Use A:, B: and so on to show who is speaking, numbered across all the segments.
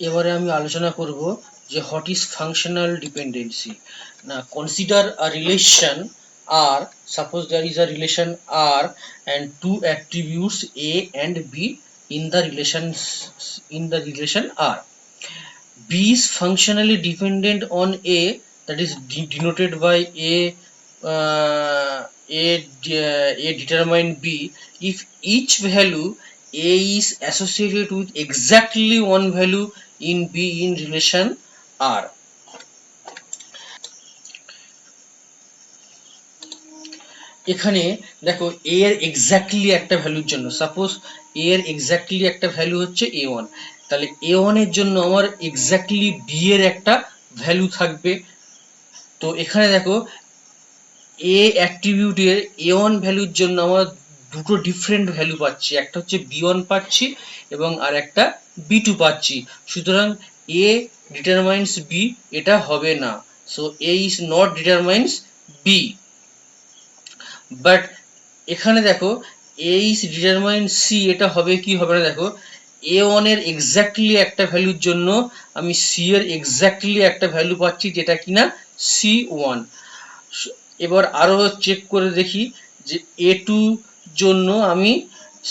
A: এবারে আমি আলোচনা করব যে হোয়াট ইজ ফাংশনাল ডিপেন্ডেন্সি। না, consider a relation R, suppose there is a relation R and two attributes A and B in the relation R. B is functionally dependent on A, that is denoted by A determine B if each value A is associated with exactly one value in B in relation R. এখানে দেখো a এর exactly একটা ভ্যালুর জন্য, suppose a এর exactly একটা value হচ্ছে a1, তাহলে a1 এর জন্য আমার এক্স্যাক্টলি b এর একটা ভ্যালু থাকবে। তো এখানে দেখো a অ্যাট্রিবিউটের a1 ভ্যালুর জন্য আমরা দুটো ডিফারেন্ট ভ্যালু পাচ্ছি, একটা হচ্ছে b1 পাচ্ছি এবং আর একটা b2 পাচ্ছি। সুতরাং a ডিটারমাইন্স b, এটা হবে না। So a is not determines b। But এখানে দেখো a is determine c, এটা হবে কি হবে না। দেখো a1 এর এক্স্যাক্টলি একটা ভ্যালুর জন্য আমি c এর এক্স্যাক্টলি একটা ভ্যালু পাচ্ছি, যেটা কিনা c1। এবার আরো চেক করে দেখি যে a2 জন্য আমি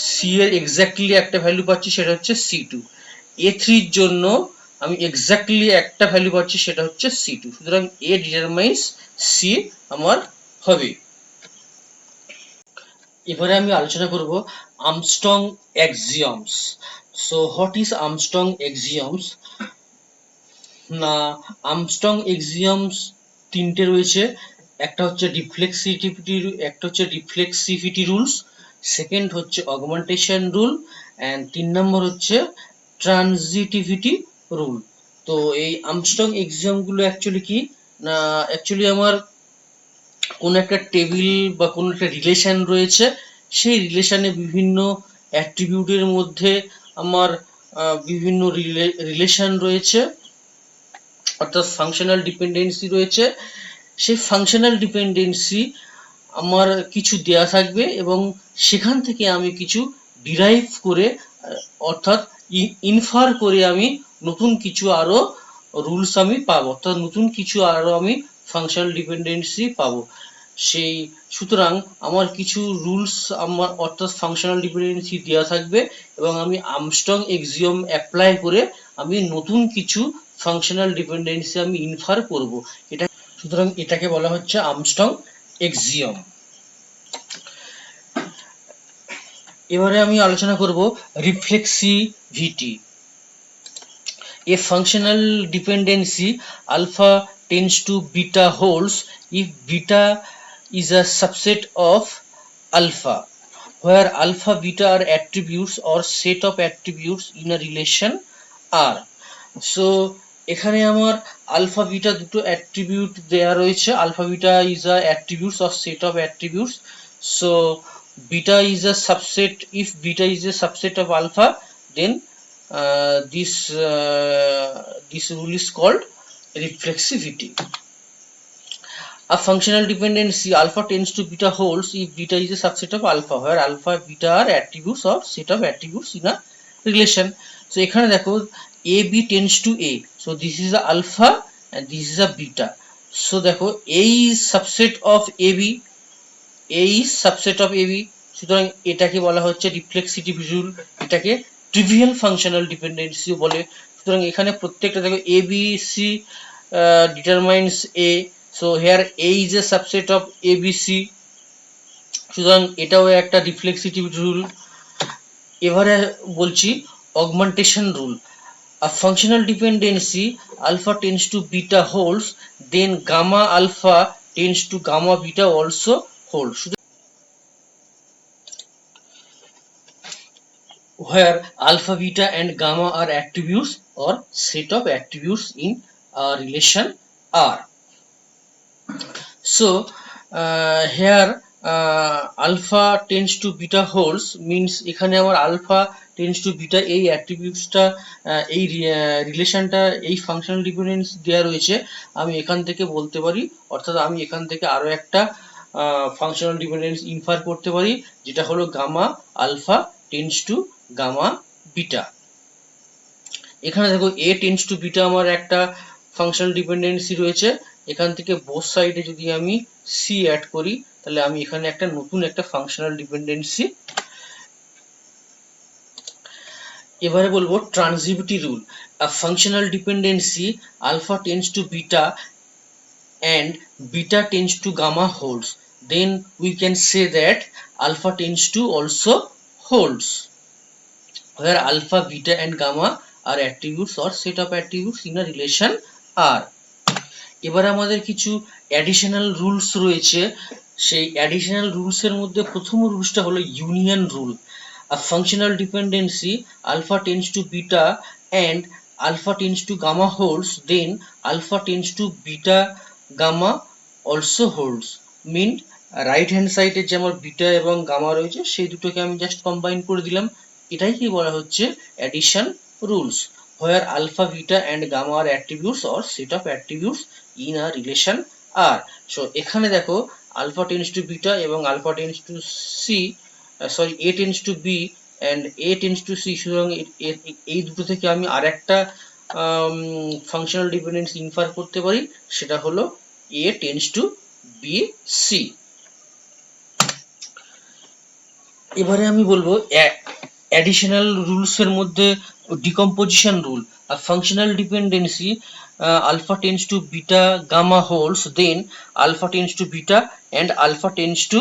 A: c এর এক্স্যাক্টলি একটা ভ্যালু পাচ্ছি, সেটা হচ্ছে c2। a3 এর জন্য আমি এক্স্যাক্টলি একটা ভ্যালু পাচ্ছি, সেটা হচ্ছে c2। সুতরাং a ডিটারমাইন্স c আমার হবে। এবারে আমি আলোচনা করব Armstrong axioms. So what is Armstrong axioms? না, আর্মস্ট্রং অ্যাক্সিওমস তিনটে রয়েছে। একটা হচ্ছে রিফ্লেক্সিভিটি রুলস, সেকেন্ড হচ্ছে অগমেন্টেশন রুল, অ্যান্ড 3 নম্বর হচ্ছে ট্রানজিটিভিটি রুল। তো এই আর্মস্ট্রং অ্যাক্সিওমগুলো অ্যাকচুয়ালি কি না, অ্যাকচুয়ালি আমার কোনো একটা টেবিল বা কোনো একটা রিলেশন রয়েছে, সেই রিলেশনে বিভিন্ন অ্যাট্রিবিউটের মধ্যে আমার বিভিন্ন রিলেশন রয়েছে, অর্থাৎ ফাংশনাল ডিপেন্ডেন্সি রয়েছে। সেই ফাংশনাল ডিপেন্ডেন্সি আমার কিছু দেয়া থাকবে এবং সেখান থেকে আমি কিছু ডিরাইভ করে, অর্থাৎ ইনফার করে আমি নতুন কিছু আরো রুলস আমি পাবো, অর্থাৎ নতুন কিছু আরো আমি ফাংশনাল ডিপেন্ডেন্সি পাবো। সেই সুতরাং আমার কিছু রুলস আমার, অর্থাৎ ফাংশনাল ডিপেন্ডেন্সি দেওয়া থাকবে এবং আমি আর্মস্ট্রং অ্যাক্সিওম অ্যাপ্লাই করে আমি নতুন কিছু ফাংশনাল ডিপেন্ডেন্সি আমি ইনফার করব। এটা সুতরাং এটাকে বলা হচ্ছে আর্মস্ট্রং অ্যাক্সিওম। এবারে আমি আলোচনা করব reflexivity. A functional dependency alpha tends to beta holds if beta is a subset of alpha, where alpha beta are attributes or set of attributes in a relation R. So এখানে আমার alpha beta দুটো attribute দেয়া রয়েছে। Alpha beta is a attributes or set of attributes. So beta is a subset, if beta is a subset of alpha, then this rule is called reflexivity. A functional dependency alpha tends to beta holds if beta is a subset of alpha, where alpha beta are attributes or set of attributes in a relation. So এখানে দেখো ab tends to a, so this is a alpha and this is a beta. So দেখো a is subset of ab, a is subset of ab, সুতরাং এটাকে বলা হচ্ছে reflexivity rule. এটাকে trivial functional dependency বলে। সুতরাং এখানে প্রত্যেকটা দেখো A B C determines A, so here A is a subset of A B C, সুতরাং এটাও একটা রিফ্লেক্সিভিটি রুল। এবারে বলছি augmentation rule. A functional dependency alpha tends to beta holds, then gamma alpha tends to gamma beta also holds, where alpha beta and gamma are attributes or set of attributes in a relation R. So here alpha tends to beta holds means এখানে আমার alpha tends to beta এই অ্যাট্রিবিউটসটা, এই রিলেশনটা, এই functional dependence দেওয়া রয়েছে। আমি এখান থেকে বলতে পারি, অর্থাৎ আমি এখান থেকে আরো একটা ফাংশনাল ডিপেন্ডেন্স ইনফার করতে পারি, যেটা হলো gamma alpha tends to gamma beta. এখানে দেখো a টেন্ডস টু বিটা আমার একটা ফাংশনাল ডিপেন্ডেন্সি রয়েছে, এখান থেকে বোথ সাইডে যদি আমি c অ্যাড করি তাহলে আমি এখানে একটা নতুন একটা ফাংশনাল ডিপেন্ডেন্সি। এবারে বলবো transitivity rule. A functional dependency alpha tends to beta and beta tends to gamma holds, then we can say that alpha tends to also holds, where alpha, beta and gamma are attributes or set of attributes in a relation R. এবার আমাদের কিছু additional rules রয়েছে, সেই additional rules এর মধ্যে প্রথম রুলসটা হলো union rule. A functional dependency alpha tends to beta and alpha tends to gamma holds, then alpha tends to beta gamma also holds, mean right hand সাইডে যে আমার বিটা এবং গামা রয়েছে সেই দুটোকে আমি জাস্ট কম্বাইন করে দিলাম, এটাই কি বলা হচ্ছে addition rules, where alpha, beta and gamma are attributes or set of attributes in a relation R. So এখানে দেখো alpha tends to beta এবং alpha tends to C, a tends to B and a tends to C, সুতরাং এই দুটো থেকে আমি আরেকটা functional dependency infer করতে পারি, সেটা হলো a tends to B C. এবারে আমি বলবো অ্যাডিশনাল রুলস এর মধ্যে decomposition rule. A functional dependency alpha tends to beta gamma holds, then alpha tends to beta and alpha tends to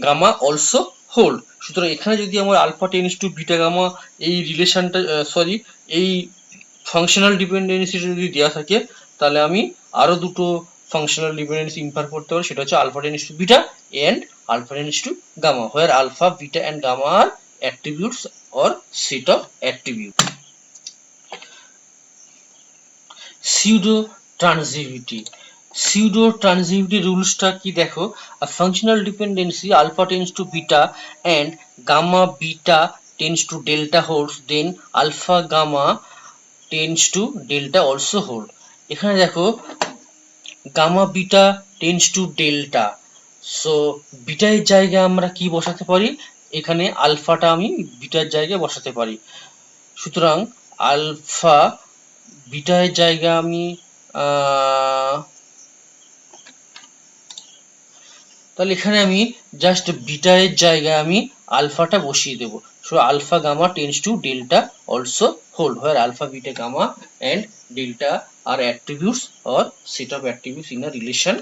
A: gamma also hold. সুতরাং এখানে যদি আমার alpha tends to beta gamma এই রিলেশনটা এই ফাংশনাল ডিপেন্ডেন্সি যদি দেওয়া থাকে তাহলে আমি আরো দুটো ফাংশনাল ডিপেন্ডেন্সি ইনফার করতে পারি, সেটা হচ্ছে alpha tends to beta and alpha tends to gamma, where alpha, beta and gamma are attributes or set of attributes. Pseudo transitivity. Pseudo transitivity রুলসটা কি দেখো, a functional dependency alpha tends to beta and gamma beta tends to delta holds, then alpha gamma tends to delta also hold. এখানে দেখো gamma beta tends to delta, so beta এর জায়গায় আমরা কি বসাতে পারি, এখানে আলফাটা আমি বিটার জায়গায় বসাতে পারি, সুতরাং আলফা বিটা এর জায়গায় আমি তাহলে এখানে আমি জাস্ট বিটা এর জায়গায় আমি আলফাটা বসিয়ে দেব, so alpha gamma tends to delta also hold, where alpha, beta, gamma and delta are attributes or set of attributes in a relation